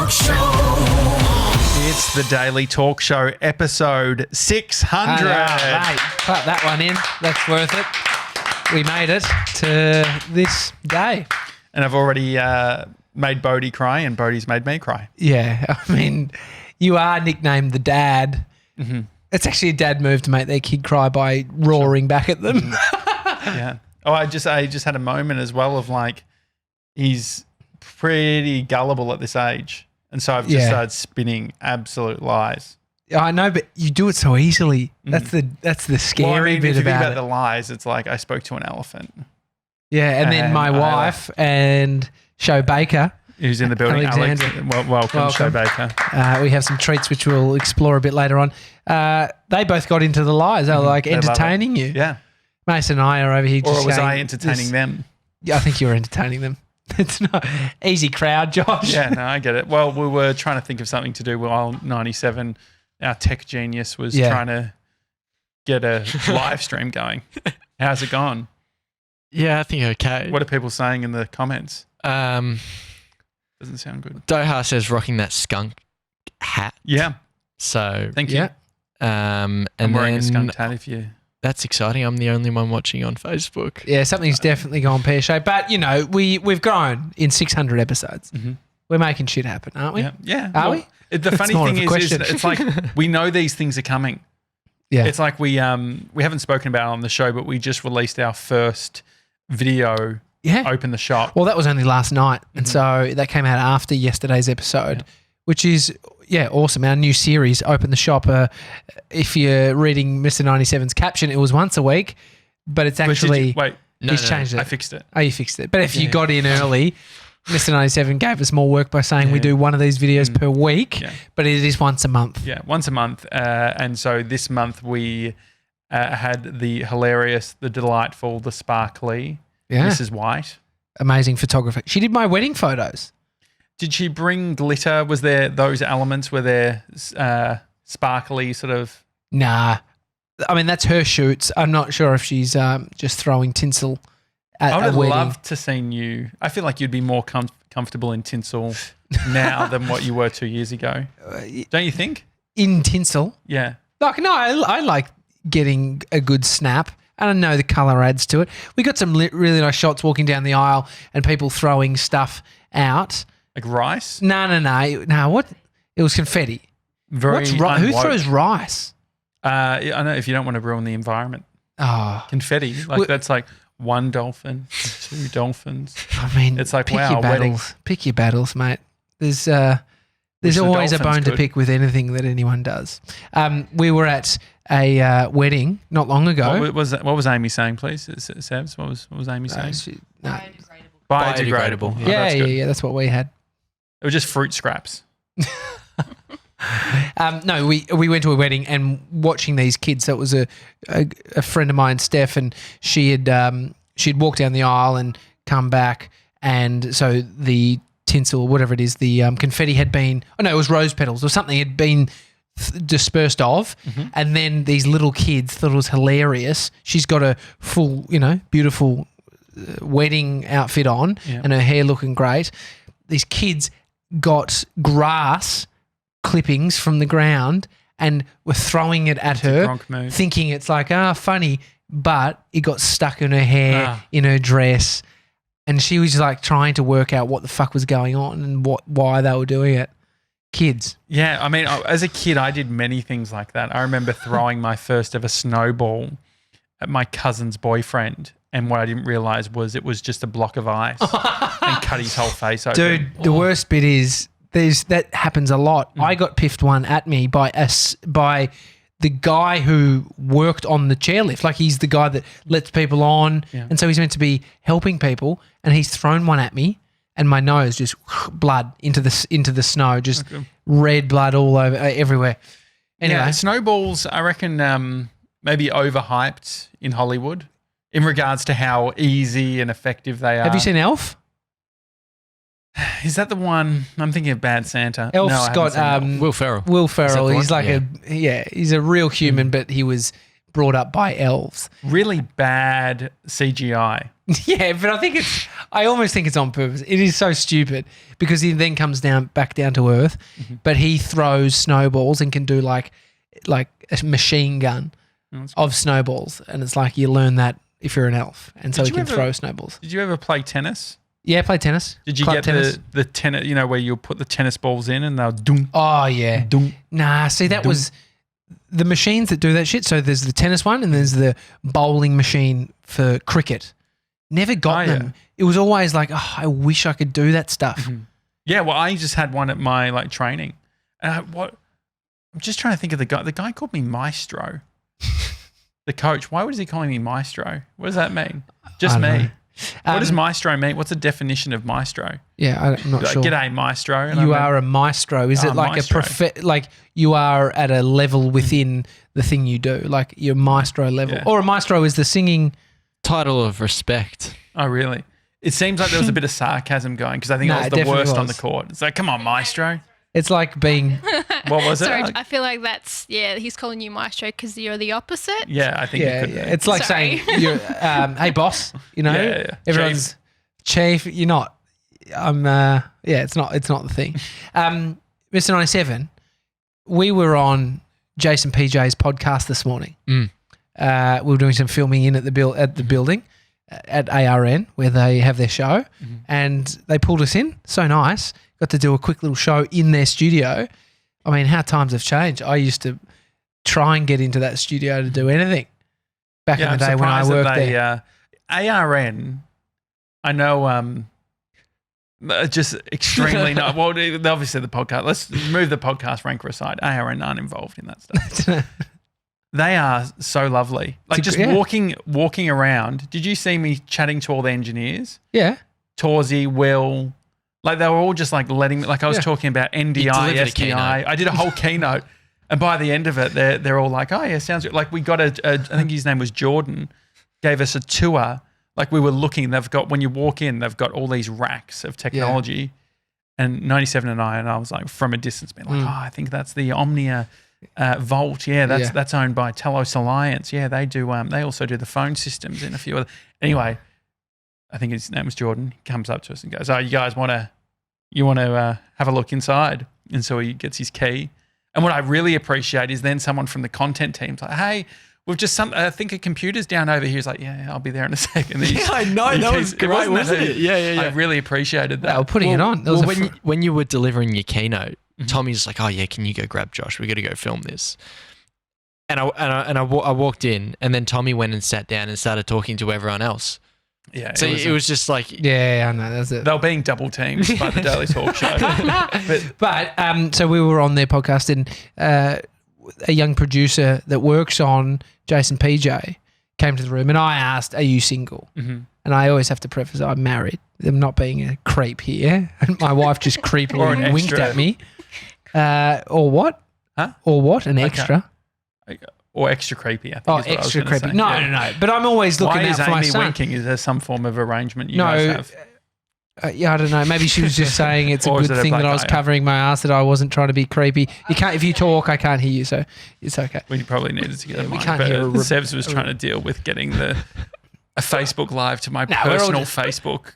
Talk Show. It's the Daily Talk Show, episode 600. Mate, clap that one in. That's worth it. We made it to this day. And I've already made Bodie cry, and Bodie's made me cry. Yeah, I mean, you are nicknamed the dad. Mm-hmm. It's actually a dad move to make their kid cry by roaring back at them. Yeah. Oh, I just had a moment as well of like, he's pretty gullible at this age. And so I've just started spinning absolute lies. I know, but you do it so easily. That's the scary bit if you think about about it. the lies, it's like I spoke to an elephant. Yeah, and then my wife and Show Baker, who's in the building. Alexander. Alex, welcome, Show Baker. We have some treats which we'll explore a bit later on. They both got into the lies. They were like entertaining you. Yeah. Mason and I are over here just Or was saying I entertaining them? Yeah, I think you were entertaining them. It's not easy crowd, Josh. Yeah, no, I get it. Well, we were trying to think of something to do while 97, our tech genius, was trying to get a live stream going. How's it gone? Yeah, I think okay. What are people saying in the comments? Doesn't sound good. Doha says rocking that skunk hat. Yeah. So Thank you. and I'm wearing then a skunk hat if you... That's exciting. I'm the only one watching on Facebook. Yeah, something's definitely gone pear-shaped. But, you know, we've grown in 600 episodes. Mm-hmm. We're making shit happen, aren't we? Yeah. Are we? The funny thing is it's like we know these things are coming. Yeah. It's like we haven't spoken about it on the show, but we just released our first video, Open the Shop. Well, that was only last night. And so that came out after yesterday's episode, which is... Yeah, awesome. Our new series, Open the Shop. If you're reading Mr. 97's caption, it was once a week, but it's actually... He's changed it. I fixed it. Oh, you fixed it. But if you got in early, Mr. 97 gave us more work by saying we do one of these videos per week, but it is once a month. Yeah, once a month. And so this month we had the hilarious, the delightful, the sparkly Mrs. White. Amazing photographer. She did my wedding photos. Did she bring glitter? Was there those elements? Were there sparkly sort of? Nah. I mean, that's her shoots. I'm not sure if she's just throwing tinsel at I would a wedding. love to see you. I feel like you'd be more comfortable in tinsel now than what you were 2 years ago. Don't you think? In tinsel? Yeah. Like, no, I like getting a good snap. And I know the colour adds to it. We got some really nice shots walking down the aisle and people throwing stuff out. Like rice? No. What? It was confetti. Very What's who throws rice? I know, if you don't want to ruin the environment. Oh. Confetti. That's like one dolphin, two dolphins. I mean, it's like, pick wow, your battles. weddings. Pick your battles, mate. There's always a bone to pick with anything that anyone does. We were at a wedding not long ago. What was Amy saying, please? Sebs, what was Amy saying? Biodegradable. Yeah, that's what we had. It was just fruit scraps. No, we went to a wedding and watching these kids. So it was a friend of mine, Steph, and she'd walked down the aisle and come back, and so the tinsel, whatever it is, the confetti had been. Oh no, it was rose petals or something had been dispersed of, and then these little kids thought it was hilarious. She's got a full, beautiful wedding outfit on, and her hair looking great. These kids got grass clippings from the ground and were throwing it at her, thinking it's like, funny, but it got stuck in her hair, in her dress, and she was like trying to work out what the fuck was going on and why they were doing it. Kids. Yeah, I mean, as a kid, I did many things like that. I remember throwing my first ever snowball at my cousin's boyfriend, and what I didn't realise was it was just a block of ice and cut his whole face open. Dude, the worst bit is that happens a lot. I got piffed one at me by the guy who worked on the chairlift. Like, he's the guy that lets people on, and so he's meant to be helping people, and he's thrown one at me, and my nose just blood into the snow, just red blood all over everywhere. Anyway, snowballs, I reckon, maybe overhyped in Hollywood in regards to how easy and effective they are. Have you seen Elf? Is that the one? I'm thinking of Bad Santa. Elf's got Will Ferrell. Will Ferrell. He's like he's a real human, but he was brought up by elves. Really bad CGI. Yeah, but I almost think it's on purpose. It is so stupid because he then comes back down to earth, but he throws snowballs and can do like a machine gun of snowballs. And it's like you learn that if you're an elf. And so he can throw snowballs. Did you ever play tennis? Yeah, I play tennis. Did you Club get tennis. the tennis, where you'll put the tennis balls in and they'll doom, Oh, yeah. doom. Nah, see, that was the machines that do that shit. So there's the tennis one and there's the bowling machine for cricket. Never got them. It was always like, oh, I wish I could do that stuff. Yeah, well, I just had one at my training. I'm just trying to think of the guy. The guy called me Maestro. The coach. Why was he calling me Maestro? What does that mean? Just me. Know. What does Maestro mean? What's the definition of Maestro? Yeah, I'm not sure. G'day, Maestro. And you are a maestro. Is it like maestro. like you are at a level within the thing you do, like your maestro level, or a maestro is the singing Title of respect. Oh, really? It seems like there was a bit of sarcasm going because I think that was the worst on the court. It's like, come on, Maestro. It's like being. What was it? Sorry, I feel like he's calling you Maestro because you're the opposite. Yeah, I think it could be. It's like saying, you're, hey, boss, Yeah. everyone's chief. You're not. It's not the thing. Mr. 97, we were on Jase PJ's podcast this morning. We were doing some filming at the building at ARN where they have their show, and they pulled us in. So nice. Got to do a quick little show in their studio. I mean, how times have changed. I used to try and get into that studio to do anything back in the day when I worked there. ARN, I know just extremely not. Well, obviously the podcast, let's move the podcast ranker aside. ARN aren't involved in that stuff. They are so lovely. Like just walking around. Did you see me chatting to all the engineers? Yeah. Torsey, Will, like they were all just like letting me, like I was talking about NDI, SDI. I did a whole keynote. And by the end of it, they're all like, oh yeah, sounds good. Like we got I think his name was Jordan, gave us a tour. Like we were looking, when you walk in, they've got all these racks of technology. And 97 and I was like from a distance being like, I think that's the Omnia Vault. Yeah, that's owned by Telos Alliance. Yeah, they do. They also do the phone systems and a few other. Anyway, I think his name was Jordan. He comes up to us and goes, "Oh, you guys want to have a look inside?" And so he gets his key. And what I really appreciate is then someone from the content team's like, "Hey, we've just I think a computer's down over here." He's like, "Yeah, I'll be there in a second." Yeah, I know. That was great, wasn't it? Yeah. I really appreciated that. Well, putting it on. When you were delivering your keynote, Tommy's like, "Oh yeah, can you go grab Josh? We got to go film this." And I walked in, and then Tommy went and sat down and started talking to everyone else. Yeah. So it was just like, I know. That's it. They were being double teamed by the Daily Talk Show. But so we were on their podcast, and a young producer that works on Jase PJ came to the room, and I asked, "Are you single?" And I always have to preface, I'm married. I'm not being a creep here. And my wife just creepily winked at me. Or what? Huh? Or what? An extra? Or extra creepy, I think. Oh, extra creepy. No. But I'm always looking out for my son. Why is Amy winking? Is there some form of arrangement you guys have? Yeah, I don't know. Maybe she was just saying it's a good thing that I was covering my ass, that I wasn't trying to be creepy. You can't, if you talk, I can't hear you, so it's okay. We probably needed to get a mic, can't but hear Sevs was trying to deal with getting a Facebook Live to my personal Facebook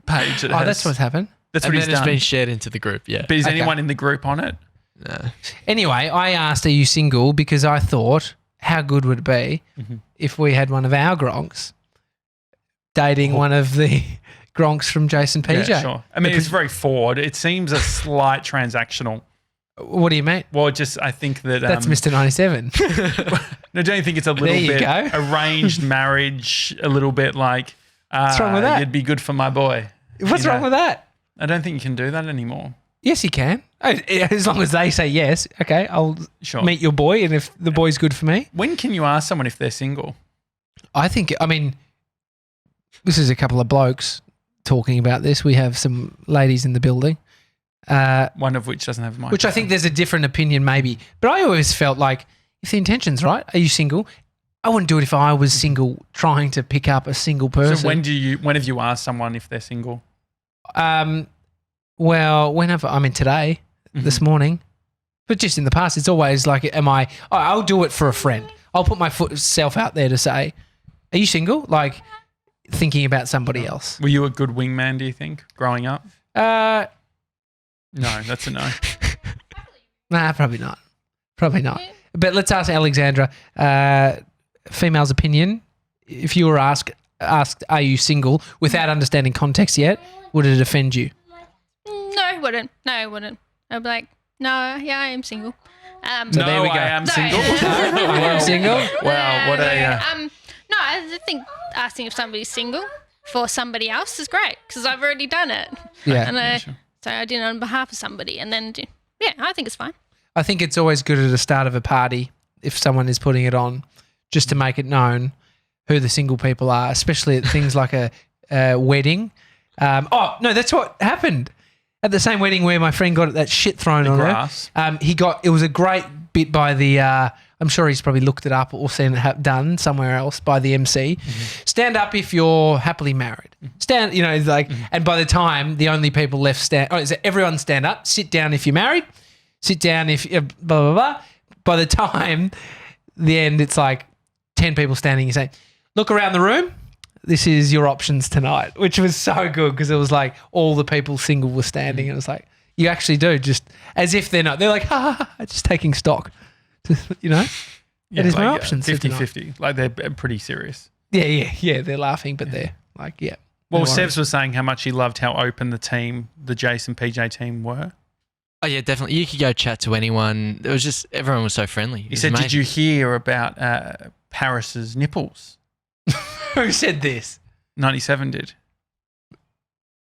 page. That's what's happened. That's what he's done. It's been shared into the group, yeah. But is anyone in the group on it? No. Anyway, I asked, are you single? Because I thought, how good would it be if we had one of our Gronks dating one of the Gronks from Jase PJ? Yeah, sure. I mean, it's very forward. It seems a slight transactional. What do you mean? Well, I think that... That's Mr. 97. No, don't you think it's a little bit arranged marriage, a little bit like... What's wrong with that? You'd be good for my boy. What's wrong with that? I don't think you can do that anymore. Yes, you can. As long as they say yes, okay, I'll meet your boy, and if the boy's good for me. When can you ask someone if they're single? I mean, this is a couple of blokes talking about this. We have some ladies in the building. One of which doesn't have a mic. Which I think there's a different opinion maybe. But I always felt like if the intention's right, are you single? I wouldn't do it if I was single trying to pick up a single person. So when have you asked someone if they're single? Well, today, this morning, but just in the past, it's always like, I'll do it for a friend. I'll put myself out there to say, are you single? Like thinking about somebody else. Were you a good wingman, do you think, growing up? No, that's a no. nah, probably not. Probably not. But let's ask Alexandra, female's opinion. If you were asked, are you single, without understanding context yet, would it offend you? No, it wouldn't. No, it wouldn't. I'd be like, no, yeah, I am single. So there we go. I am single. I am single. Wow, what a... No, I think asking if somebody's single for somebody else is great because I've already done it. Yeah. And sure. so I did it on behalf of somebody, and then yeah, I think it's fine. I think it's always good at the start of a party if someone is putting it on, just to make it known who the single people are, especially at things like a wedding. Oh no, that's what happened at the same wedding where my friend got that shit thrown on grass. her. It was a great bit by the. I'm sure he's probably looked it up or seen it done somewhere else by the MC. Mm-hmm. Stand up if you're happily married. Stand, and by the time the only people left everyone stand up. Sit down if you're married. Sit down if blah blah blah. By the time the end, it's like 10 people standing. You say, look around the room. This is your options tonight, which was so good because it was like all the people single were standing, and it was like you actually do just as if they're not. They're like, just taking stock. That is my options. 50-50. Like they're pretty serious. Yeah. They're laughing, but they're like, yeah. Well, Sevs was saying how much he loved how open the Jase and PJ team were. Oh yeah, definitely. You could go chat to anyone. It was just everyone was so friendly. He said, "Did you hear about Paris's nipples?" Who said this? 97 did.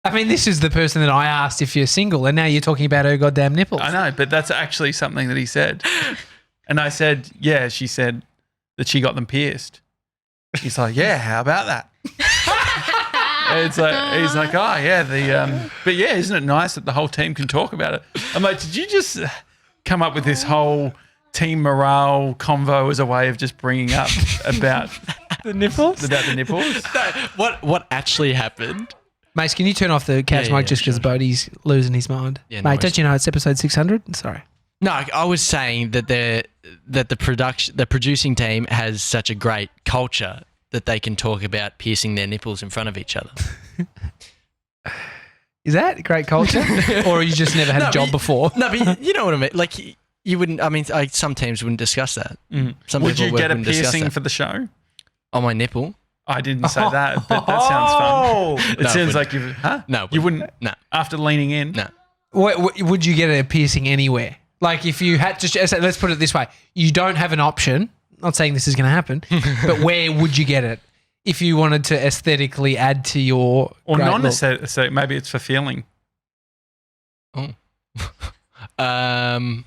I mean, this is the person that I asked if you're single, and now you're talking about her goddamn nipples. I know, but that's actually something that he said. And I said, yeah, she said that she got them pierced. He's like, yeah, how about that? He's like, oh yeah, but yeah, isn't it nice that the whole team can talk about it? I'm like, did you just come up with this whole team morale convo as a way of just bringing up about the nipples? About the nipples? What actually happened? Mace, can you turn off the couch mic just because Bodie's losing his mind? Yeah, no mate, don't you know it's episode 600? Sorry. No, I was saying that the producing team has such a great culture that they can talk about piercing their nipples in front of each other. Is that great culture? Or you just never had a job before? No, but you know what I mean. Like you wouldn't. I mean, some teams wouldn't discuss that. Mm. Some would people you get a wouldn't discuss piercing that. for the show? On my nipple? I didn't say that, but that sounds fun. It No, sounds like you've. Huh? No, you wouldn't. No. After leaning in. No. Would you get a piercing anywhere? Like if you had to, let's put it this way: you don't have an option. Not saying this is going to happen, but where would you get it if you wanted to aesthetically add to your or great non-aesthetic? Maybe it's for feeling. Oh. Where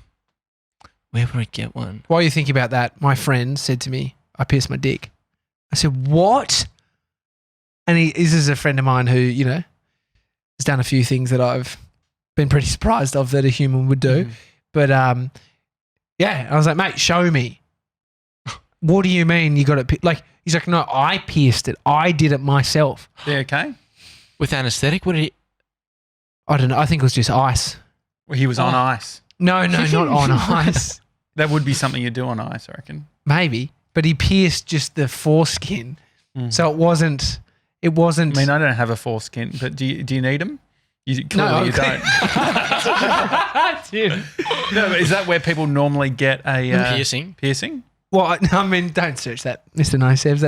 would I get one? While you think about that, my friend said to me, "I pierced my dick." I said, "What?" And this is a friend of mine who has done a few things that I've been pretty surprised of that a human would do. But I was like, "Mate, show me." What do you mean you got it? Like he's like, "No, I pierced it. I did it myself." Yeah, okay. With anaesthetic? What did he? I don't know. I think it was just ice. Well, he was on ice. No, not on ice. That would be something you do on ice, I reckon. Maybe, but he pierced just the foreskin, so it wasn't. I mean, I don't have a foreskin, but do you need them? Clearly you don't. No, but is that where people normally get a piercing? Piercing? Well, I mean, don't search that, Mr. Nicevs.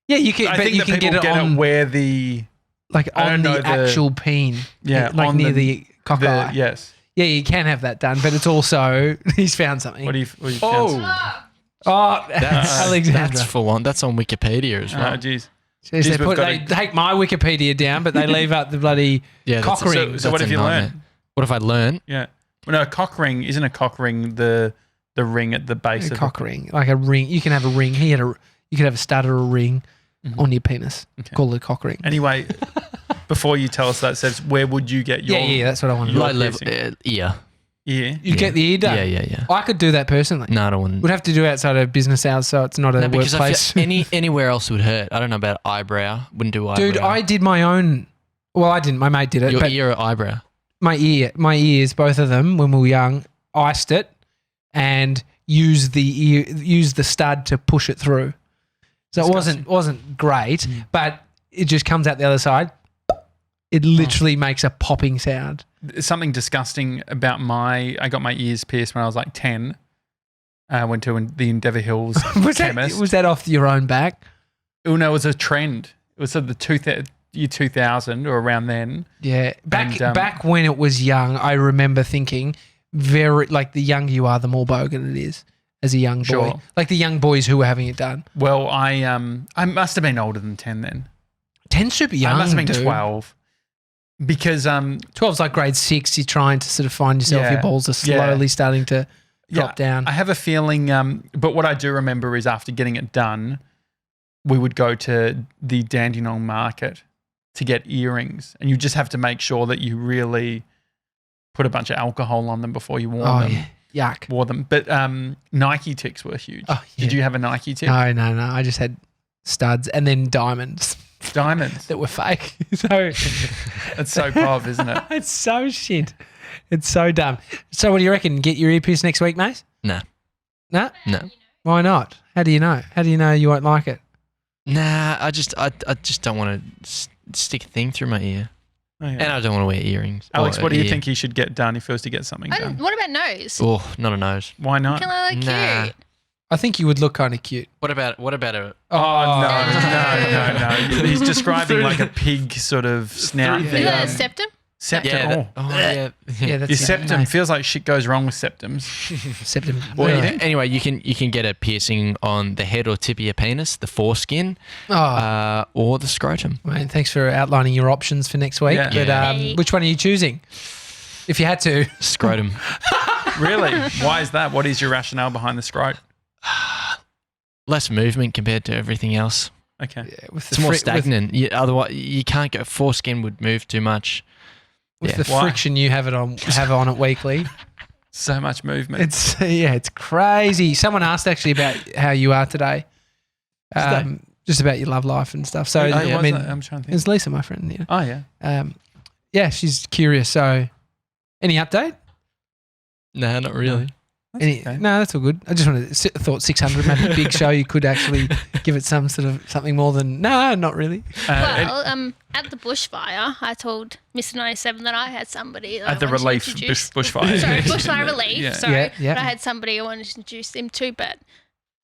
Yeah, you can. I but think you that can people get it on where the on the actual peen. Yeah, like near the cock eye. Yes. Yeah, you can have that done, but it's also he's found something. What do you found? That's Alexandra. That's full on. That's on Wikipedia as well. Oh, jeez. Jeez, they take my Wikipedia down, but they leave out the bloody cock ring. So what have you learned? What have I learned? Yeah. Well, no, a cock ring isn't a cock ring the ring at the base of cock ring, like a ring. You can have a ring. You could have a stud or a ring on your penis. Okay. Call it a cock ring. Anyway, before you tell us that, says where would you get your? Yeah, that's what I want to know. Low level ear. Yeah. You'd get the ear done? Yeah. I could do that personally. No, I don't want. We'd have to do it outside of business hours, so it's not a because workplace. I feel anywhere else would hurt. I don't know about eyebrow. Wouldn't do eyebrow. Dude, I did my own. Well, I didn't. My mate did it. Your but ear or eyebrow? my ears, both of them, when we were young, iced it, and use the stud to push it through. So Disgusting. it wasn't great, but it just comes out the other side. It literally makes a popping sound. Something disgusting about I got my ears pierced when I was like 10. I went to the Endeavour Hills chemist. Was that off your own back? Oh, no, it was a trend. It was sort of the year 2000 or around then. Yeah. Back when it was young, I remember thinking very, like, the younger you are, the more bogan it is as a young boy. Sure. Like the young boys who were having it done. Well, I must have been older than 10 then. 10's super young, I must have been dude. 12. Because 12's like grade 6. You're trying to sort of find yourself. Yeah. Your balls are slowly starting to drop down. I have a feeling, but what I do remember is after getting it done, we would go to the Dandenong market to get earrings, and you just have to make sure that you really put a bunch of alcohol on them before you wore them. Yeah. Yuck. Wore them. But Nike ticks were huge. Oh, yeah. Did you have a Nike tick? No. I just had studs and then diamonds Diamonds. that were fake. So It's so pov, isn't it? it's so shit. It's so dumb. So what do you reckon? Get your earpiece next week, mate? Nah. No? No. Why not? How do you know? How do you know you won't like it? Nah, I just don't want to stick a thing through my ear. Oh, yeah. And I don't want to wear earrings. Alex, or what do you ear- think he should get done if he was to get something done? What about nose? Oh, not a nose. Why not? Can I look Nah. cute? I think you would look kind of cute. What about a Oh, no. He's describing like a pig sort of snout Yeah. Is thing. that a septum? Septum. yeah? Yeah, that's Your septum no, feels like shit goes wrong with septums. septum. What do you Yeah. think? Anyway, you can get a piercing on the head or tip of your penis, the foreskin, Oh, or the scrotum. man, thanks for outlining your options for next week. Yeah. But Yeah. which one are you choosing? If you had to. Scrotum. Really? Why is that? What is your rationale behind the scrote? Less movement compared to everything else. Okay. Yeah, with It's more stagnant. Otherwise, you can't go. Foreskin would move too much. With Yeah. the Why? friction you have on it weekly. So much movement. It's crazy. Someone asked actually about how you are today. Just about your love life and stuff. So Who I was mean, that? I'm trying to think. it's Lisa, my friend. Yeah. Oh, yeah. Yeah, she's curious. So, any update? Nah, not really. Okay. No, that's all good. I just thought 600, maybe a big show. You could actually give it something more than not really. Well, at the bushfire, I told Mr. 97 that I had somebody that At the I wanted to relief introduce. bushfire. Sorry, bushfire relief. Yeah. Sorry, Yeah. but I had somebody I wanted to introduce him to, but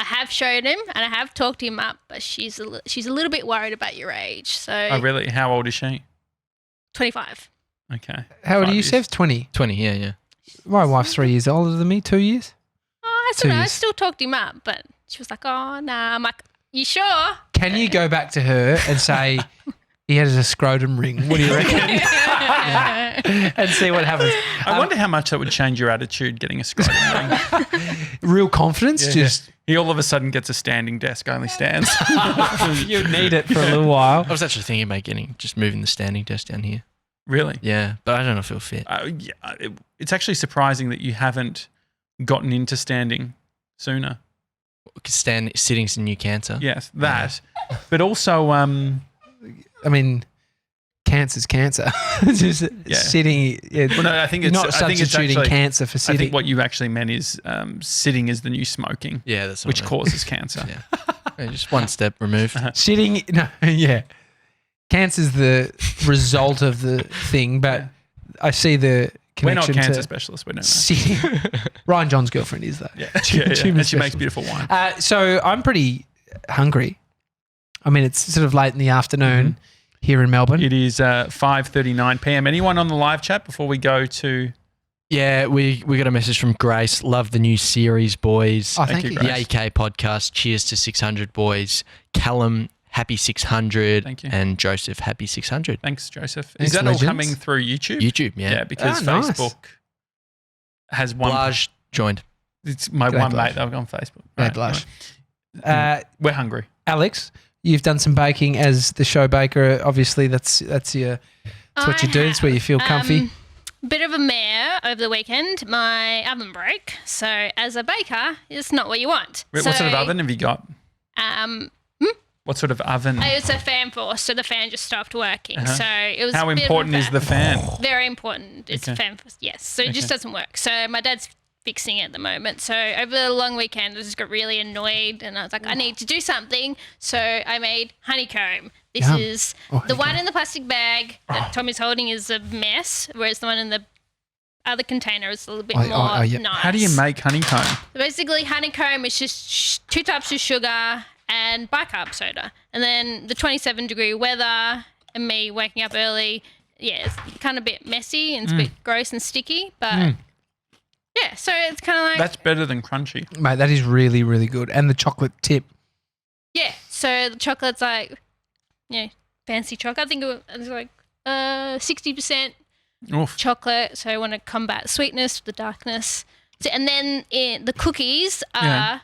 I have showed him and I have talked him up, but she's a little bit worried about your age. So Oh, really? How old is she? 25. Okay. How old are 5 you, years. Sev? 20. 20, yeah. My wife's 3 years older than me, 2 years. Oh, I 2 don't know. I years. still talked him up, but she was like, "Oh, nah." I'm like, "You sure?" Can you go back to her and say, he has a scrotum ring? What do you reckon? And see what happens. I wonder how much that would change your attitude getting a scrotum ring. Real confidence, just He all of a sudden gets a standing desk, only stands. you need it for a little while. I was actually thinking about just moving the standing desk down here. Really? Yeah, but I don't know if it'll fit. It's actually surprising that you haven't gotten into standing sooner. Sitting's the new cancer. Yes, that. But also, I mean, cancer's cancer. Just sitting. Yeah, well, no, I think you're it's not I think it's substituting actually, cancer for I sitting. think what you actually meant is sitting is the new smoking, Yeah, that's what which I meant. causes cancer. Yeah, just one step removed. Sitting, no, yeah. Cancer's the result of the thing, but I see the We're not connection cancer to specialists. We don't know. sitting. Ryan John's girlfriend is though. Yeah, Tumor and she makes specialist. beautiful wine. So I'm pretty hungry. I mean, it's sort of late in the afternoon here in Melbourne. It is 5:39 p.m. Anyone on the live chat before we go to? Yeah, we got a message from Grace. Love the new series, boys. Oh, thank you, you. Grace. The AK podcast. Cheers to 600, boys. Callum, happy 600. Thank you. And Joseph, happy 600. Thanks, Joseph. Thanks, is that legends. all coming through YouTube? YouTube, yeah. because Ah, nice. Facebook has one. Blaj joined. It's my G'day, one Blush. mate that I've got on Facebook. Yeah, Right, blush. anyway. We're hungry. Alex, you've done some baking as the show baker. Obviously, that's what you do. It's where you feel comfy. Bit of a mare over the weekend. My oven broke. So as a baker, it's not what you want. What sort of oven have you got? What sort of oven? It's a fan force, so the fan just stopped working. So it was How a bit of a important is the fan? Very important. It's Okay. a fan force, yes. So it just doesn't work. So my dad's fixing it at the moment. So over the long weekend, I just got really annoyed and I was like, I need to do something. So I made honeycomb. This Yum. is Oh, the one in the plastic bag that Tommy's holding is a mess, whereas the one in the other container is a little bit more yeah. nice. How do you make honeycomb? So basically, honeycomb is just 2 types of sugar and bicarb soda. And then the 27-degree weather and me waking up early, yeah, it's kind of a bit messy and it's a bit gross and sticky, but yeah, so it's kind of like That's better than crunchy. Mate, that is really, really good. And the chocolate tip. yeah. So the chocolate's like, fancy chocolate. I think it was like 60% Oof. chocolate. So I want to combat sweetness, the darkness. So, and then the cookies are Yeah.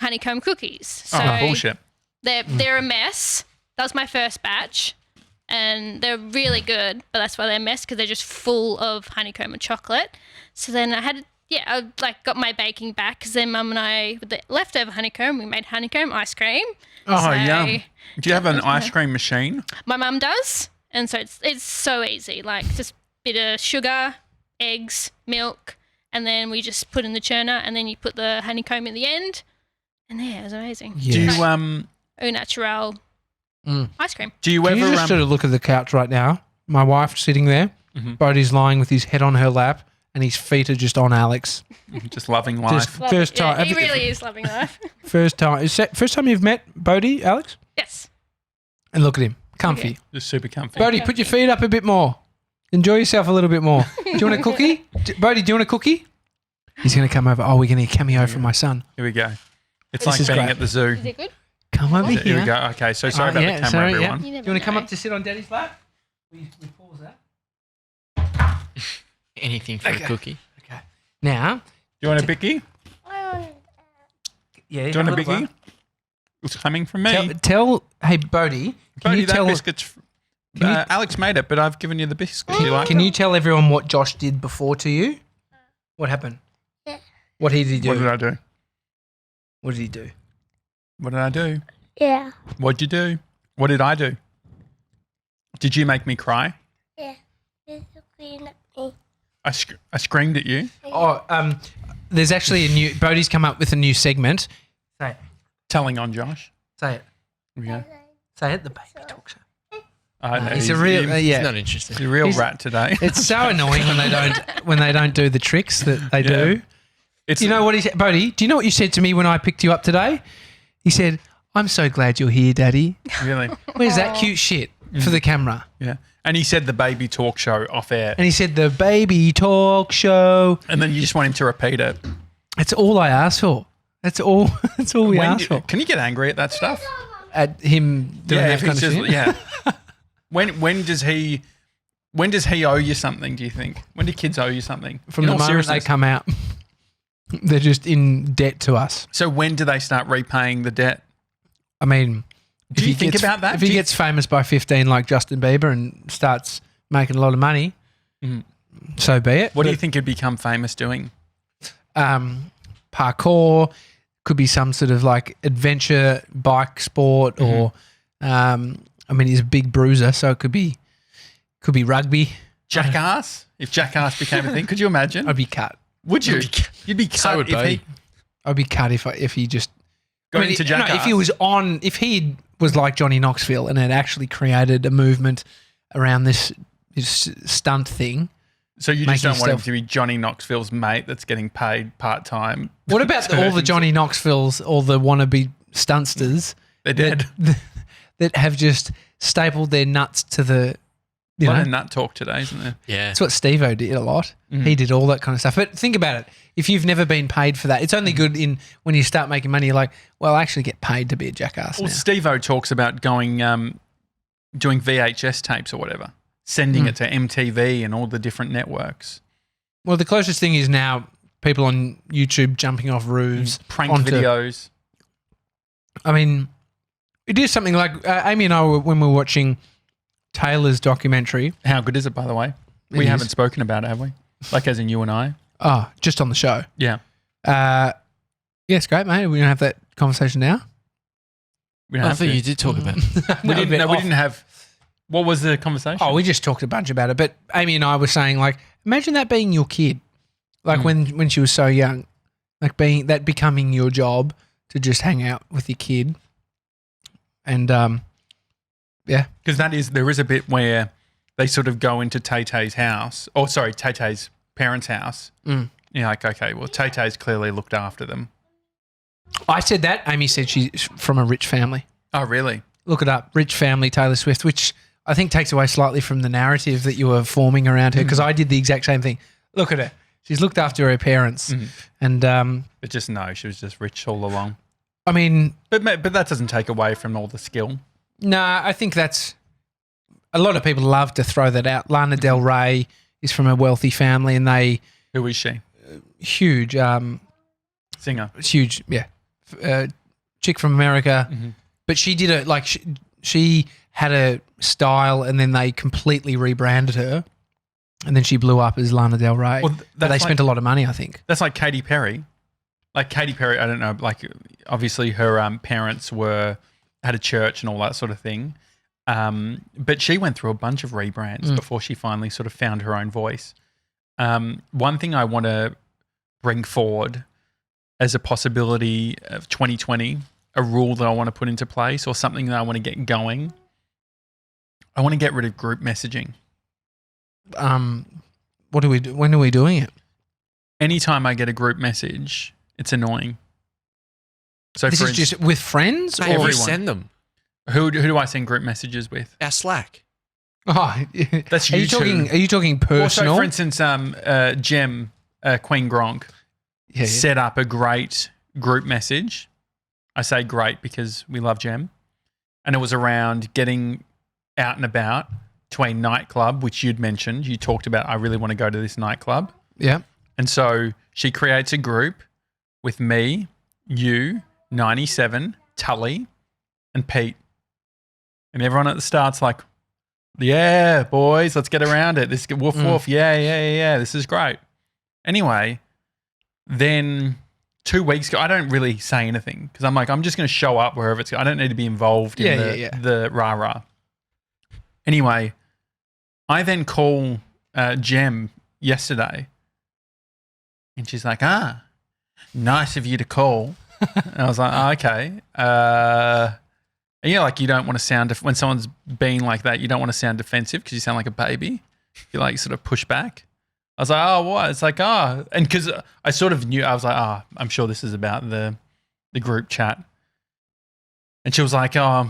honeycomb cookies. So Oh, bullshit. they're a mess. That was my first batch. And they're really good, but that's why they're a mess because they're just full of honeycomb and chocolate. So then I got my baking back because then Mum and I, with the leftover honeycomb, we made honeycomb ice cream. Oh, So yum. Do you have an ice cream machine? My mum does, and so it's so easy. Like just a bit of sugar, eggs, milk, and then we just put in the churner, and then you put the honeycomb in the end, and yeah, it was amazing. Yeah. Do you Au naturel ice cream. do you Can you ever just sort of look at the couch right now? My wife sitting there. Mhm. Bodie's lying with his head on her lap and his feet are just on Alex. just loving life? Just first time. Yeah, he have you- really is loving life. First time. Is that first time you've met Bodie, Alex? Yes. And look at him. Comfy. Okay. Just super comfy. Bodie, put your feet up a bit more. Enjoy yourself a little bit more. Do you want a cookie? Bodie, do you want a cookie? He's going to come over. Oh, we're going to get a cameo from my son. Here we go. It's This like is being great. at the zoo. Is it good? Come over Here here. we go. Okay, so sorry about the camera, sorry, everyone. You Do never you want to come know. up to sit on Daddy's lap? We pause that. Anything for a cookie. Okay. Now, Do you want a bicky? yeah. Do you want a bicky? It's coming from me. Hey, Bodie, can Bodie, you that tell biscuit's... Can you- Alex made it, but I've given you the biscuit. You like Can it? you tell everyone what Josh did before to you? What happened? What did he do? What did I do? What did he do? What did I do? Yeah. What'd you do? What did I do? Did you make me cry? Yeah. There's a queen at me. I screamed at you. Oh, there's actually a new. Bodie's come up with a new segment. Say it. Telling on Josh. Say it. Here we go. Say it. The baby talk show. I know, He's a real. He's Yeah. not interested. he's a real he's- rat today. It's so annoying when they don't do the tricks that they do. It's, You know what he said, Bodie? Do you know what you said to me when I picked you up today? He said, "I'm so glad you're here, Daddy." Really? Where's that cute shit for the camera? Yeah. And he said the baby talk show off air. And he said, "The baby talk show." And then you just want him to repeat it. That's all I asked for. That's all. That's all we asked for. Can you get angry at that stuff? At him doing that if kind of he's shit. yeah. When does he owe you something, do you think? When do kids owe you something? From In the all moment they seriousness. come out, they're just in debt to us. So when do they start repaying the debt? I mean, Do if you he think gets- about that? If he Do you- gets famous by 15 like Justin Bieber and starts making a lot of money, so be it. What do you think he'd become famous doing? Parkour could be some sort of like adventure bike sport, or I mean, he's a big bruiser, so it could be rugby. Jackass? If Jackass became a thing, could you imagine? I'd be cut. Would you? You'd be cut So would if he Bodie. I'd be cut if he just got I mean, into no, Jackass. if he was on, if he was like Johnny Knoxville and had actually created a movement around this stunt thing. So you just making don't want him stuff- to be Johnny Knoxville's mate that's getting paid part-time. What about all the Johnny Knoxvilles, all the wannabe stuntsters They're dead. that have just stapled their nuts to the, A you lot know, of nut talk today, isn't there? Yeah. that's what Steve-O did a lot. He did all that kind of stuff. But think about it. If you've never been paid for that, it's only good in when you start making money. You're like, well, I actually get paid to be a jackass Well, now. Steve-O talks about going, doing VHS tapes or whatever, sending it to MTV and all the different networks. Well, the closest thing is now people on YouTube jumping off roofs. Prank onto- videos. I mean, it is something like Amy and I, when we were watching Taylor's documentary. How good is it, by the way? It We is. haven't spoken about it, have we? Like as in you and I? Oh, just on the show. Yeah. Yeah, it's great, mate. We don't have that conversation now. We don't I have thought to. you did talk about it. We No, didn't, but we off- didn't have... What was the conversation? Oh, we just talked a bunch about it. But Amy and I were saying, like, imagine that being your kid. Like when she was so young, like becoming your job to just hang out with your kid. And Because there is a bit where they sort of go into Tay-Tay's house, Tay-Tay's parents' house. You're like, okay, well, Tay-Tay's clearly looked after them. I said that. Amy said she's from a rich family. Oh, really? Look it up. Rich family, Taylor Swift, which I think takes away slightly from the narrative that you were forming around her, because I did the exact same thing. Look at her. She's looked after her parents. And But just no, she was just rich all along. I mean, But that doesn't take away from all the skill. nah, I think that's a lot of people love to throw that out. Lana Del Rey is from a wealthy family, and they Who is she? huge, Singer. huge, yeah, chick from America. But she did it like she had a style, and then they completely rebranded her, and then she blew up as Lana Del Rey. Well, but they spent a lot of money, I think. That's like Katy Perry. Like Katy Perry, I don't know, like obviously her parents had a church and all that sort of thing. But she went through a bunch of rebrands before she finally sort of found her own voice. One thing I want to bring forward as a possibility of 2020, a rule that I want to put into place or something that I want to get going, I want to get rid of group messaging. What do we do? When are we doing it? Anytime I get a group message, it's annoying. So This is just with friends, Mate, or we everyone. send them. who do I send group messages with? Our Slack. Oh, That's are you you two. talking? Are you talking personal? Also, for instance, Jem, Queen Gronk, Yeah. set up a great group message. I say great because we love Jem. And it was around getting out and about to a nightclub, which you'd mentioned. You talked about, I really want to go to this nightclub. Yeah. And so she creates a group with me, you, 97, Tully, and Pete. And everyone at the start's like, yeah, boys, let's get around it. This woof woof, yeah. This is great. Anyway, then 2 weeks ago, I don't really say anything because I'm like, I'm just going to show up wherever it's. I don't need to be involved in the rah-rah. Anyway, I then call Jem yesterday, and she's like, nice of you to call. And I was like, okay. And like you don't want to sound, when someone's being like that, you don't want to sound defensive because you sound like a baby. You like sort of push back. I was like, oh, what? It's like, and because I sort of knew, I was like, I'm sure this is about the group chat. And she was like, I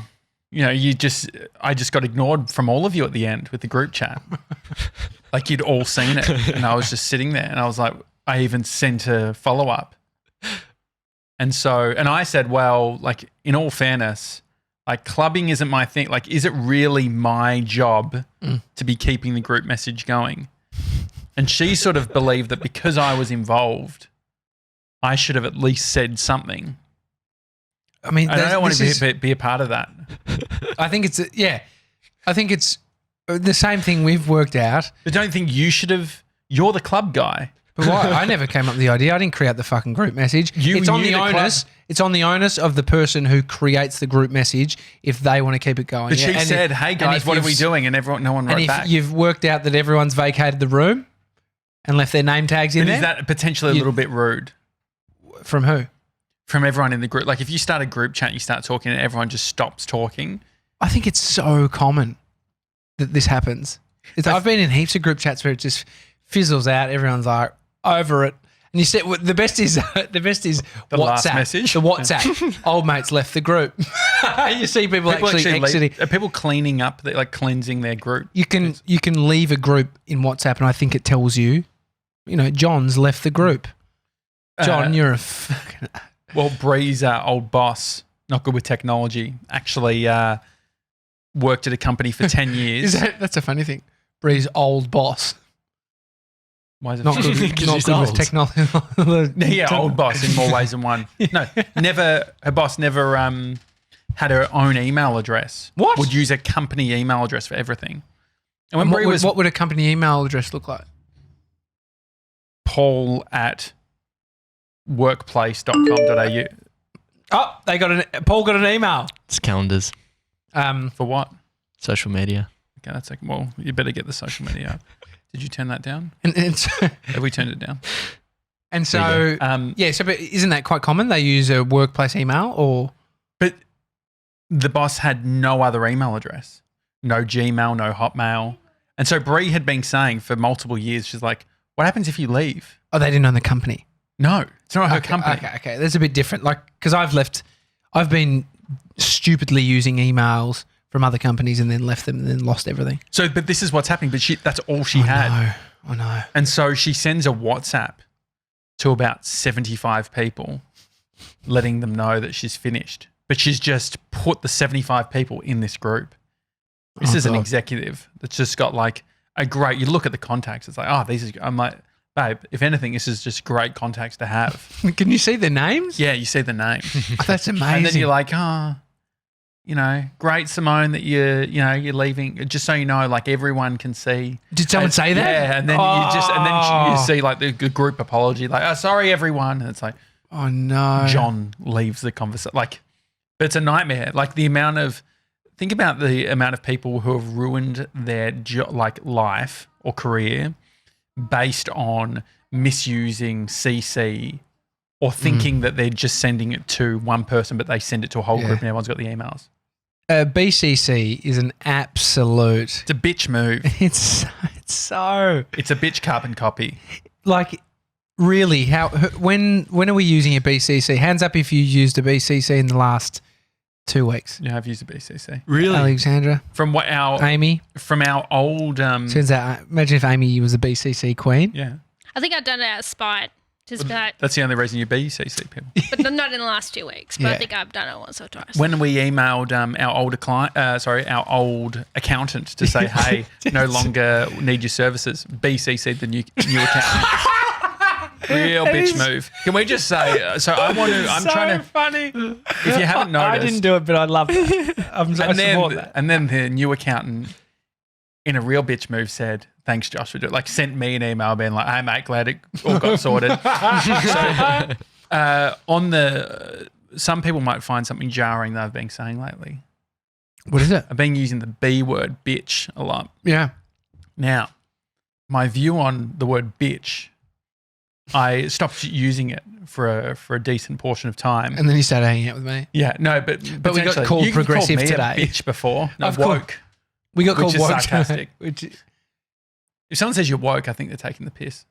just got ignored from all of you at the end with the group chat. Like you'd all seen it. And I was just sitting there and I was like, I even sent a follow-up. And I said, well, like in all fairness, like clubbing isn't my thing. Like, is it really my job to be keeping the group message going? And she sort of believed that because I was involved, I should have at least said something. I mean, I don't want to be a part of that. I think it's I think it's the same thing we've worked out. I don't think you should have. You're the club guy. But why? I never came up with the idea. I didn't create the fucking group message. It's on the onus. It's on the onus of the person who creates the group message if they want to keep it going. But she said, "Hey guys, what are we doing?" And no one wrote back. And if you've worked out that everyone's vacated the room and left their name tags in there, is that potentially a little bit rude? From who? From everyone in the group. Like if you start a group chat, you start talking, and everyone just stops talking. I think it's so common that this happens. I've been in heaps of group chats where it just fizzles out. Everyone's like over it. And you said the best is The WhatsApp. last message. The WhatsApp. Old mates left the group. You see people actually exiting. Are people cleaning up, like cleansing their group? You can leave a group in WhatsApp, and I think it tells you, John's left the group. John, you're a fucking. Well, Bree's old boss, not good with technology, actually worked at a company for 10 years. That's a funny thing. Bree's old boss. Why is it Not good, not good with technology. Yeah, old boss in more ways than one. No, never. Her boss never had her own email address. What? Would use a company email address for everything. And when Bree what would a company email address look like? paul@workplace.com.au. Oh, Paul got an email. It's calendars, For what? social media. Okay, that's like, well, you better get the social media up. Did you turn that down? And it's Have we turned it down? And There so, you go. yeah, so but isn't that quite common? They use a workplace email or? But the boss had no other email address, no Gmail, no Hotmail. And so Brie had been saying for multiple years, she's like, what happens if you leave? Oh, they didn't own the company. No, it's not her company. Okay. That's a bit different. Like, because I've been stupidly using emails from other companies and then left them and then lost everything. So, but this is what's happening. But that's all she had. I know. And so she sends a WhatsApp to about 75 people, letting them know that she's finished. But she's just put the 75 people in this group. This is an executive that's just got like you look at the contacts, it's like, I'm like, babe, if anything, this is just great contacts to have. Can you see the names? Yeah, you see the names. That's amazing. And then you're like, great, Simone, that you're leaving. Just so you know, like everyone can see. Did someone say that? Yeah, and then you see like the group apology, like, sorry, everyone. And it's like, oh no, John leaves the conversation. Like, but it's a nightmare. Like think about the amount of people who have ruined their life or career based on misusing CC or thinking that they're just sending it to one person, but they send it to a whole group and everyone's got the emails. BCC is an absolute. It's a bitch move. It's a bitch carbon copy. Like, really, when are we using a BCC? Hands up if you used a BCC in the last 2 weeks. Yeah, I've used a BCC. Really? Alexandra, From what Amy. from our old Turns out, imagine if Amy was a BCC queen. yeah. I think I've done it out of spite. Just like, That's the only reason you BCC people. but not in the last 2 weeks. But I think I've done it once or twice. When we emailed our old accountant to say, hey, no longer need your services, BCC the new accountant. Real bitch move. Can we just say? So I'm trying to. Funny. If you haven't noticed, I didn't do it, but I love it. I support that. And then the new accountant, in a real bitch move, said, "Thanks, Josh, for doing." Like, sent me an email being like, "Hey, mate, glad it all got sorted." So, some people might find something jarring that I've been saying lately. What is it? I've been using the B word, bitch, a lot. Yeah. Now, my view on the word bitch, I stopped using it for a decent portion of time. And then you started hanging out with me. Yeah, no, but we got potentially, called you progressive called me today. a bitch before. No, Of course. woke. We got called Which is woke. sarcastic. Which, If someone says you're woke, I think they're taking the piss.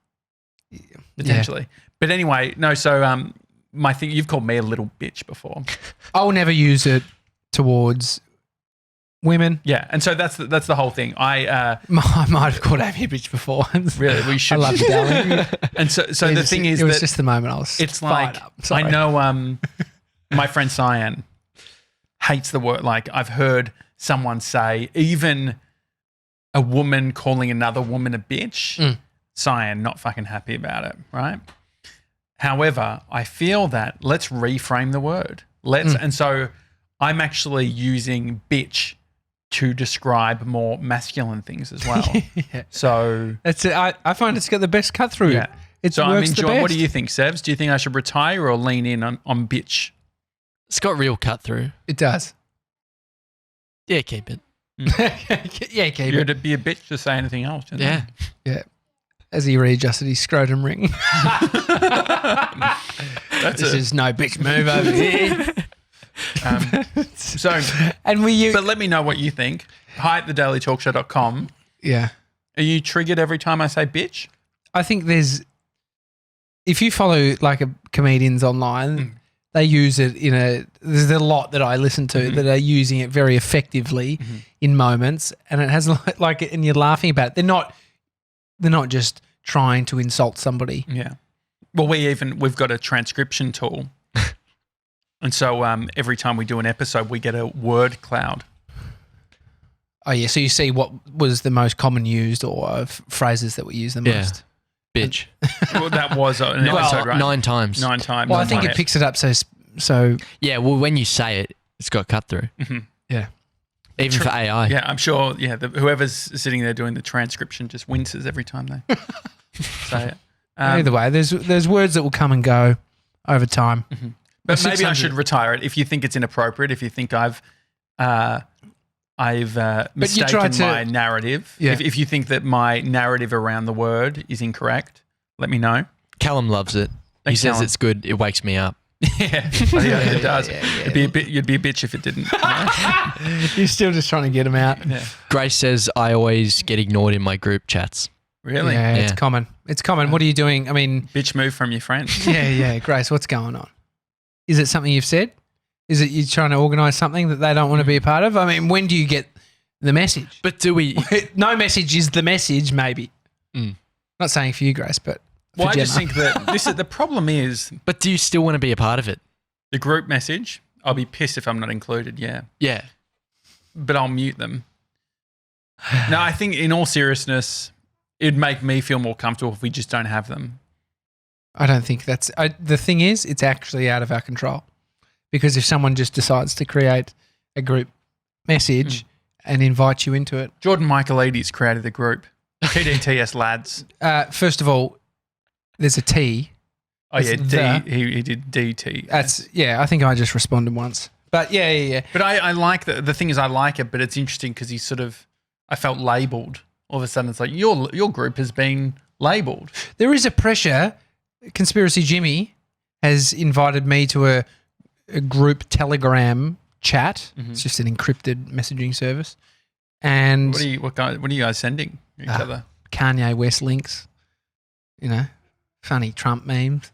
Potentially. But anyway, no, so my thing, you've called me a little bitch before. I'll never use it towards women. Yeah, and so that's the whole thing. I might have called Amy a bitch before. Really, we should. I love you, darling. And so the thing is it was that just the moment I was. it's fired like, up. Sorry. I know my friend Cyan hates the word. Like, I've heard someone say, even a woman calling another woman a bitch, Cyan not fucking happy about it, right? However, I feel that let's reframe the word. And so I'm actually using bitch to describe more masculine things as well. Yeah. So That's it. I find it's got the best cut through. yeah. It So works the best. what do you think, Sevs? Do you think I should retire or lean in on bitch? It's got real cut through. It does. Yeah, keep it. Yeah, keep You're it. to be a bitch to say anything else. Didn't Yeah. Yeah. As he readjusted his scrotum ring. That's This is no bitch move over here. So, And but let me know what you think. Hi at thedailytalkshow.com. yeah. Are you triggered every time I say bitch? I think if you follow like comedians online, they use it there's a lot that I listen to that are using it very effectively in moments, and it has like, and you're laughing about it. They're not just trying to insult somebody. Yeah. Well, we've got a transcription tool. And so every time we do an episode, we get a word cloud. Oh yeah, so you see what was the most common used or phrases that were used the Yeah. most. Bitch. Well, that was an episode, right? 9 times. 9 times. Well, I think it picks it up so Yeah, well, when you say it, it's got cut through. yeah. Even for AI. Yeah, I'm sure. Yeah, whoever's sitting there doing the transcription just winces every time they say it. Either way, there's words that will come and go over time. But maybe I 600. should retire it if you think it's inappropriate. If you think I've mistaken my narrative. Yeah. If you think that my narrative around the word is incorrect, let me know. Callum loves it. Thanks, he says Callum. it's good. It wakes me up. Yeah, it does. yeah. You'd be a bitch if it didn't. You know? You're still just trying to get them out. Yeah. Grace says I always get ignored in my group chats. Really? Yeah, it's Yeah. common. It's common. What are you doing? I mean, Bitch move from your friends. yeah. Grace, what's going on? Is it something you've said? Is it you trying to organise something that they don't want to be a part of? I mean, when do you get the message? But do we? No message is the message, maybe. Mm. Not saying for you, Grace, but for Well, I just Gemma. think that the problem is But do you still want to be a part of it? the group message. I'll be pissed if I'm not included. Yeah, Yeah. but I'll mute them. No, I think in all seriousness, it'd make me feel more comfortable if we just don't have them. I don't think that's the thing is it's actually out of our control because if someone just decides to create a group message and invite you into it, Jordan Michaelides created the group. TDTS lads. first of all, there's a T. Oh yeah, It's he did DT. That's I think I just responded once, but yeah. But I like the thing is I like it, but it's interesting because he's sort of I felt labelled. All of a sudden, it's like your group has been labelled. There is a pressure. Conspiracy Jimmy has invited me to a group Telegram chat. It's just an encrypted messaging service. And What are you guys sending each other? Kanye West links, funny Trump memes.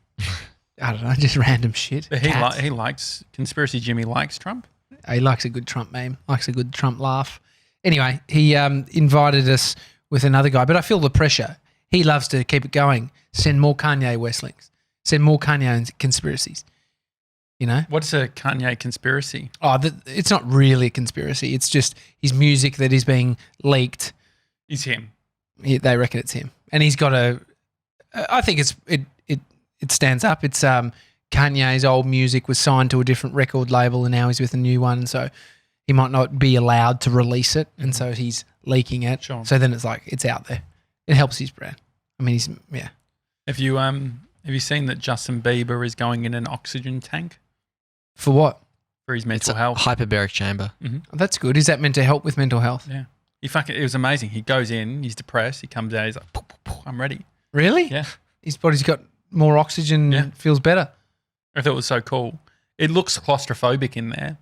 I don't know, just random shit. But Cats. he likes Conspiracy Jimmy likes Trump. He likes a good Trump meme, likes a good Trump laugh. Anyway, he invited us with another guy, but I feel the pressure. He loves to keep it going. Send more Kanye West links. Send more Kanye conspiracies. What's a Kanye conspiracy? Oh, it's not really a conspiracy. It's just his music that is being leaked. Is him. They reckon it's him, and he's got I think it stands up. It's Kanye's old music was signed to a different record label, and now he's with a new one. So he might not be allowed to release it, and so he's leaking it. Sure. So then it's like it's out there. It helps his brand. I mean, Have you seen that Justin Bieber is going in an oxygen tank For what? for his It's mental a health? hyperbaric chamber. That's good. Is that meant to help with mental health? Yeah. It was amazing. He goes in, he's depressed, he comes out, he's like, poof, poof, poof, I'm ready. Really? Yeah. His body's got more oxygen. Yeah. Feels better. I thought it was so cool. It looks claustrophobic in there.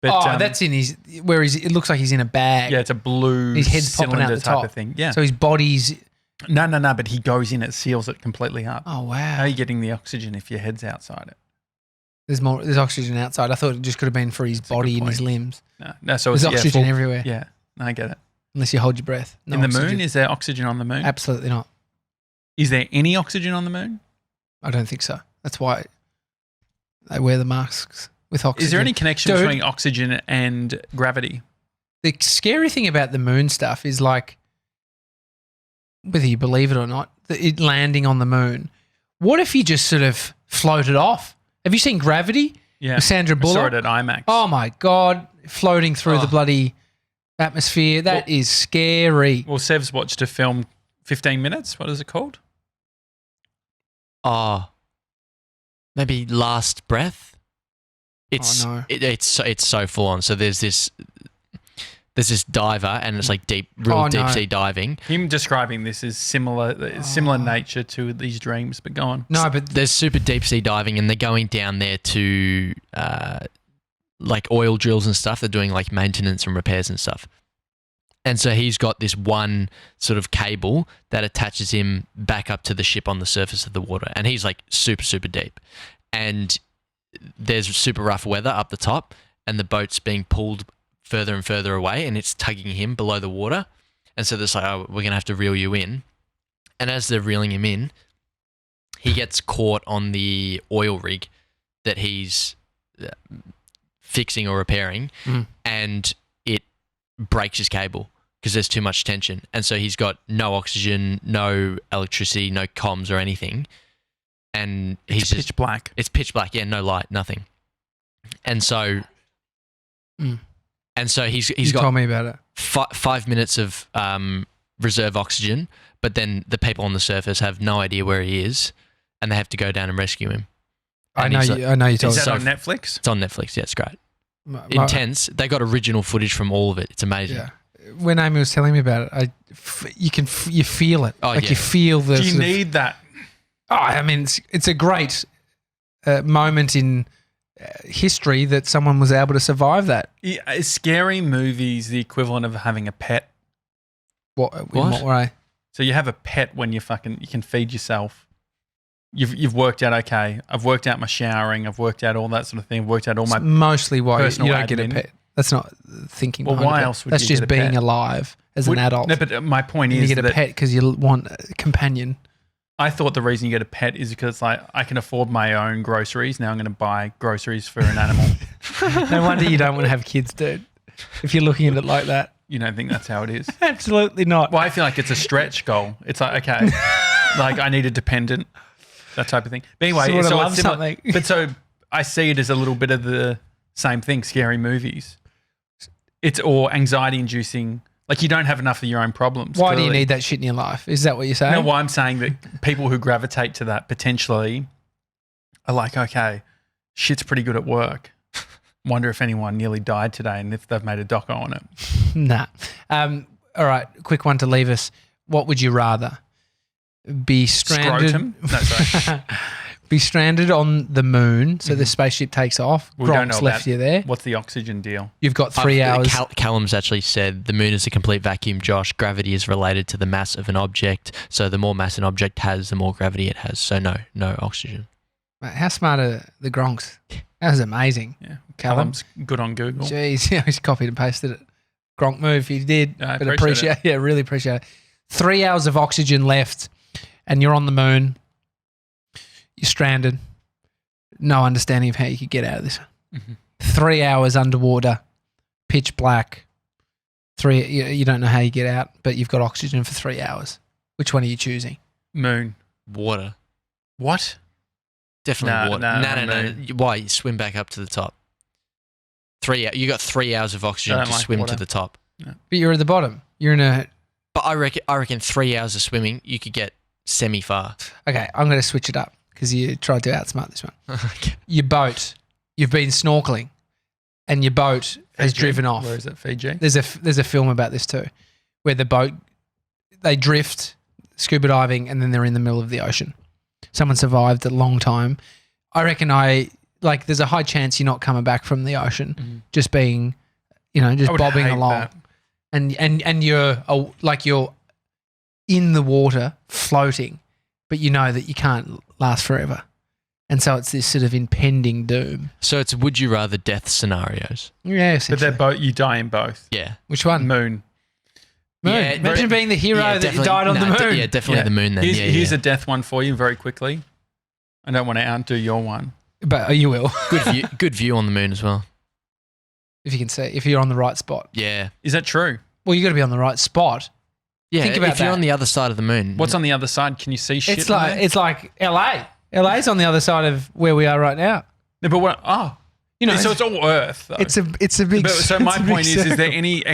But, that's in his. It looks like he's in a bag. yeah, it's a blue His head's popping out cylinder the type top. of thing. Yeah. So his body's. No, but he goes in, it seals it completely up. Oh wow. How are you getting the oxygen if your head's outside it? There's oxygen outside. I thought it just could have been for his That's a good body and his point. limbs. No, so There's it's oxygen everywhere. Yeah, no, I get it. Unless you hold your breath. No in the oxygen. moon, is there oxygen on the moon? Absolutely not. Is there any oxygen on the moon? I don't think so. That's why they wear the masks with oxygen. Is there any connection Dude. between oxygen and gravity? The scary thing about the moon stuff is like, whether you believe it or not, it landing on the moon. What if you just sort of floated off? Have you seen Gravity? Yeah, With Sandra I saw Bullock? it at IMAX. Oh my God, floating through Oh. the bloody atmosphere. That is scary. Well, Sev's watched a film, 15 minutes. What is it called? Oh, maybe Last Breath. It's no. it's so full on. So there's this diver, and it's like deep sea diving. Him describing this is similar nature to these dreams, but go on. No, but There's super deep sea diving, and they're going down there to like oil drills and stuff. They're doing like maintenance and repairs and stuff. And so he's got this one sort of cable that attaches him back up to the ship on the surface of the water. And he's like super, super deep. And there's super rough weather up the top, and the boat's being pulled further and further away, and it's tugging him below the water. And so they're like, oh, we're going to have to reel you in. And as they're reeling him in, he gets caught on the oil rig that he's fixing or repairing, and it breaks his cable because there's too much tension. And so he's got no oxygen, no electricity, no comms or anything. And he's It's just pitch black. it's pitch black, yeah, no light, nothing. And so he's you got told me about it. 5 minutes of reserve oxygen, but then the people on the surface have no idea where he is, and they have to go down and rescue him. I And know he's you. like- I know you told Is me. that on Netflix? It's on Netflix. Yeah, it's great. My- Intense. They got original footage from all of it. It's amazing. Yeah. When Amy was telling me about it, you feel it. Oh, like yeah. you feel the. Do you sort of- need that? Oh, I mean, it's a great moment in history that someone was able to survive that. Yeah, is scary movies the equivalent of having a pet? In what way? So you have a pet when you can feed yourself. You've worked out, okay, I've worked out my showering, I've worked out all that sort of thing, I've worked out all my mostly why you personal don't get a admin. pet. That's not thinking. Well, behind why a pet. else would That's you just get a being pet? alive as an adult. No, but my point And is you get a that pet because you want a companion. I thought the reason you get a pet is because it's like I can afford my own groceries. Now I'm going to buy groceries for an animal. No wonder you don't want to have kids, dude. If you're looking at it like that. You don't think that's how it is? Absolutely not. Well, I feel like it's a stretch goal. It's like, okay, like I need a dependent, that type of thing. But anyway, Sort of so love it's similar, something. but so I see it as a little bit of the same thing, scary movies. It's or anxiety-inducing. Like you don't have enough of your own problems. Why do you clearly. need that shit in your life? Is that what you're saying? No, well, I'm saying that people who gravitate to that potentially are like, okay, shit's pretty good at work. Wonder if anyone nearly died today and if they've made a doco on it. Nah. All right, quick one to leave us. What would you rather? Be stranded? Scrotum? No, sorry. Be stranded on the moon, so the spaceship takes off. We don't know Gronk's left about- you there. What's the oxygen deal? You've got 3 hours. Callum's actually said the moon is a complete vacuum, Josh. Gravity is related to the mass of an object. So the more mass an object has, the more gravity it has. So no oxygen. Mate, how smart are the Gronks? That was amazing. Yeah. Callum? Callum's good on Google. Jeez, yeah, he's copied and pasted it. Gronk move, he did. I But appreciate yeah, really appreciate it. 3 hours of oxygen left, and you're on the moon. You're stranded. No understanding of how you could get out of this. Mhm. 3 hours underwater, pitch black. You don't know how you get out, but you've got oxygen for 3 hours. Which one are you choosing? Moon. Water. What? Definitely water. No, No. moon. Why? You swim back up to the top. You got 3 hours of oxygen I to don't like swim water. to the top. But you're at the bottom. You're in a... But I reckon 3 hours of swimming, you could get semi-far. Okay, I'm going to switch it up because you tried to outsmart this one. Okay. Your boat, you've been snorkeling and your boat has Fiji? driven off. Where is it? Fiji? There's a film about this too, where the boat, they drift, scuba diving, and then they're in the middle of the ocean. Someone survived a long time. I reckon there's a high chance you're not coming back from the ocean, just being, just I would bobbing hate along. that. And you're you're in the water floating, but you know that you can't last forever. And so it's this sort of impending doom. So it's would you rather death scenarios. Yeah, But essentially. they're you die in both. Yeah. Which one? Moon. Moon. Yeah, Imagine being the hero that definitely- died on the moon. Yeah, definitely Yeah. the moon then. Here's a death one for you very quickly. I don't want to outdo your one. But you will, Good view on the moon as well. if you can see, if you're on the right spot. Yeah. Is that true? Well, you got to be on the right spot. Yeah, Think about if you're that. on the other side of the moon. What's on the other side? Can you see shit? It's on like there? it's like LA. LA's on the other side of where we are right now. No, but what? Oh, so it's all Earth. Though. it's a big. But, so my it's a big point is there circle. any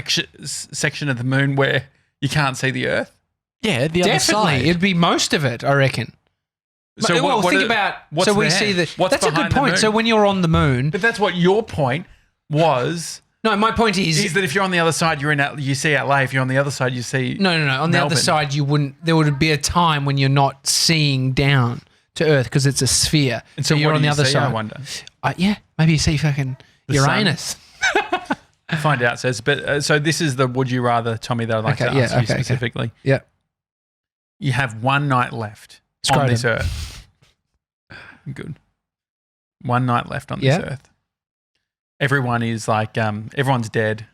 section of the moon where you can't see the Earth? Yeah, the other Definitely, side. it'd be most of it, I reckon. So well, what think are- about. what's So we there? see the. What's That's a good behind the point. moon? So when you're on the moon, But that's what your point was. no, my point Is that if you're on the other side, you see LA. If you're on the other side, you see No. On the other Melbourne. side, you wouldn't. There would be a time when you're not seeing down to Earth because it's a sphere. And so you're what on do the you other see, side. I wonder. Yeah, maybe you see fucking The Uranus. Find out. So this is the would you rather, Tommy, that I'd like Okay, to yeah, ask you okay. specifically. Yeah. You have one night left Scrotum. on this Earth. Good. One night left on this Yeah. Earth. Everyone is like, everyone's dead.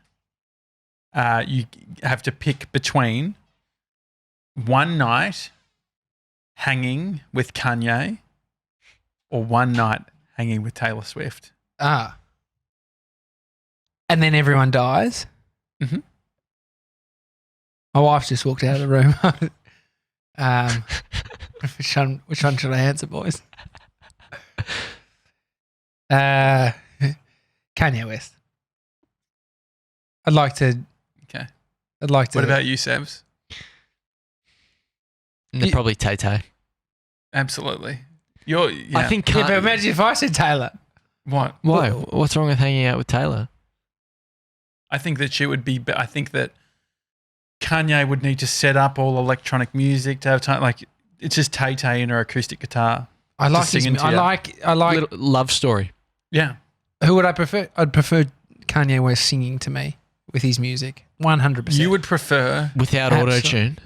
You have to pick between one night hanging with Kanye or one night hanging with Taylor Swift. Ah. And then everyone dies. Mhm. My wife just walked out of the room. Which one should I answer, boys? Kanye West. I'd like to. Okay. I'd like to. What about you, Sebs? They're probably Tay-Tay. Absolutely. Yeah. I think Yeah, but imagine if I said Taylor. What? Why? What's wrong with hanging out with Taylor? I think that she would be. I think that Kanye would need to set up all electronic music to have time. Like It's just Tay Tay and her acoustic guitar. I like his. singing to I you. like. Little love story. Yeah. Who would I prefer? I'd prefer Kanye West singing to me with his music. 100%. You would prefer. Without Absolutely. auto-tune.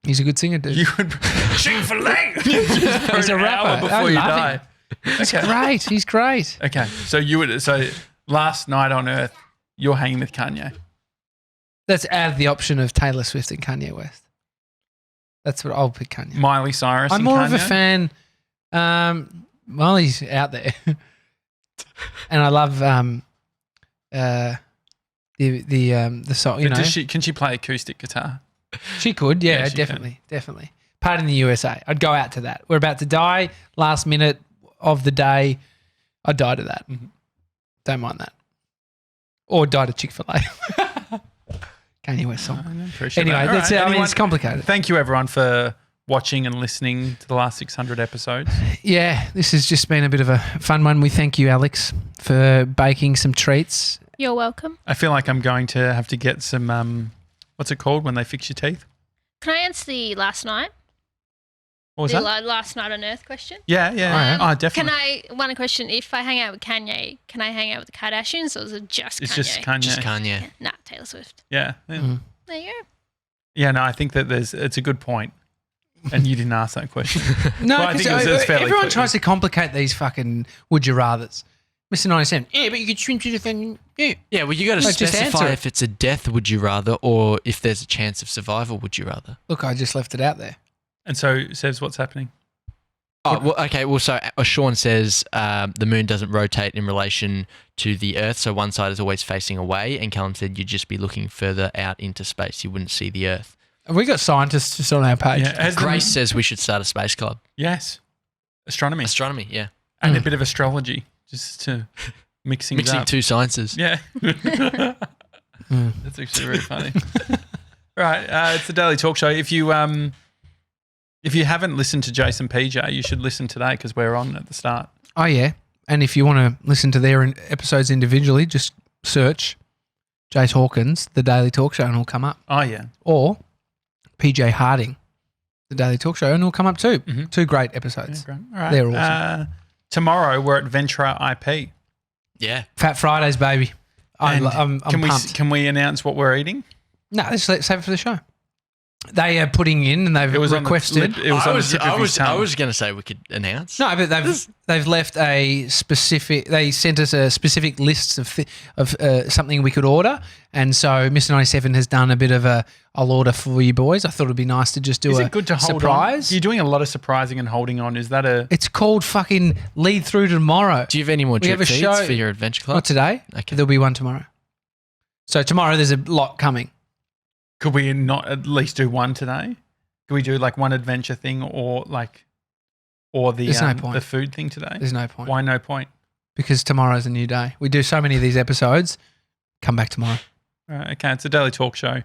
He's a good singer, dude. You would. Chick-fil-A. He's a rapper. Before I you love die. him. He's great. He's great. Okay. So you would. So last night on Earth, you're hanging with Kanye. That's out of the option of Taylor Swift and Kanye West. That's what I'll pick. Kanye. Miley Cyrus. I'm and more Kanye. of a fan. Miley's out there, and I love the song. You But know, can she play acoustic guitar? she could. Yeah, Yeah, she definitely. Part in the USA. I'd go out to that. We're about to die. Last minute of the day, I'd die to that. Mhm. Don't mind that. Or die to Chick-fil-A. Kanye West song. I appreciate Anyway, that. All that's right, it. I mean, anyone- it's complicated. Thank you everyone for watching and listening to the last 600 episodes. Yeah, this has just been a bit of a fun one. We thank you, Alex, for baking some treats. You're welcome. I feel like I'm going to have to get some, what's it called when they fix your teeth? Can I answer the last night? What was the that? last night on Earth question? Yeah. Oh, definitely. One question, if I hang out with Kanye, can I hang out with the Kardashians or is it just It's Kanye? just Kanye. Just Kanye. Nah, Taylor Swift. Yeah. Mm. There you go. Yeah, no, I think that it's a good point. And you didn't ask that question. No, Well, I because think it's fairly everyone clear. tries to complicate these fucking would you rathers. Mr. 97, yeah, but you could swim to the thing. Yeah. Yeah, well, you got to No, just specify answer it. if it's a death, would you rather, or if there's a chance of survival, would you rather? Look, I just left it out there. And so, Sevs, what's happening? Oh, well, okay. Well, so Sean says the moon doesn't rotate in relation to the Earth, so one side is always facing away. And Callum said you'd just be looking further out into space. You wouldn't see the Earth. Have we got scientists just on our page? Yeah, has the- Grace says we should start a space club. Yes. Astronomy. Astronomy, yeah. And a bit of astrology, just to mix things Mixing up. two sciences. Yeah. That's actually very funny. Right. It's the Daily Talk Show. If you haven't listened to Jase PJ, you should listen today because we're on at the start. Oh, yeah. And if you want to listen to their episodes individually, just search Jace Hawkins, The Daily Talk Show, and it'll come up. Oh, yeah. Or PJ Harding, The Daily Talk Show, and it'll come up too. Mhm. 2 great Yeah, episodes. great. All right. They're awesome. Tomorrow, we're at Ventura IP. Yeah. Fat Fridays, baby. I'm And pumped. can we announce what we're eating? No, let's save it for the show. They are putting in and they've It was requested. on the, it was on the tip of his I tongue. was going to say we could announce. No, but they've left a specific. They sent us a specific list of something we could order, and so Mr. 97 has done a bit of I'll order for you boys. I thought it'd be nice to just do Is a it good to hold surprise. on? You're doing a lot of surprising and holding on. Is that a... It's called fucking lead through to tomorrow. Do you have any more We have drip a feeds show- for your adventure club? Not today. Okay. There'll be one tomorrow. So tomorrow there's a lot coming. Could we not at least do one today? Could we do like one adventure thing or the There's no point. the food thing today? There's no point Why no point? because tomorrow's a new day. We do so many of these episodes. Come back tomorrow. All right, okay, it's a Daily Talk Show.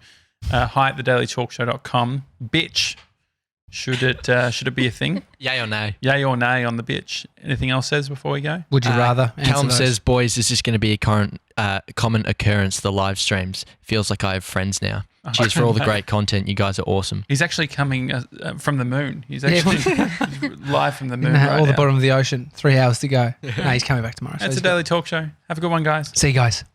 Hi at thedailytalkshow.com. Bitch. Should it be a thing? Yay or nay? Yay or nay on the bitch? Anything else says before we go? Would you rather? Callum Answer those. says, boys, is this going to be a common occurrence, the live streams? Feels like I have friends now. Cheers for all the great content. You guys are awesome. He's actually coming from the moon. He's Yeah. actually he's live from the moon Nah, right or the now. bottom of the ocean. 3 hours to go. No, he's coming back tomorrow. So That's he's a Daily Talk Show. Have a good one, guys. See you guys.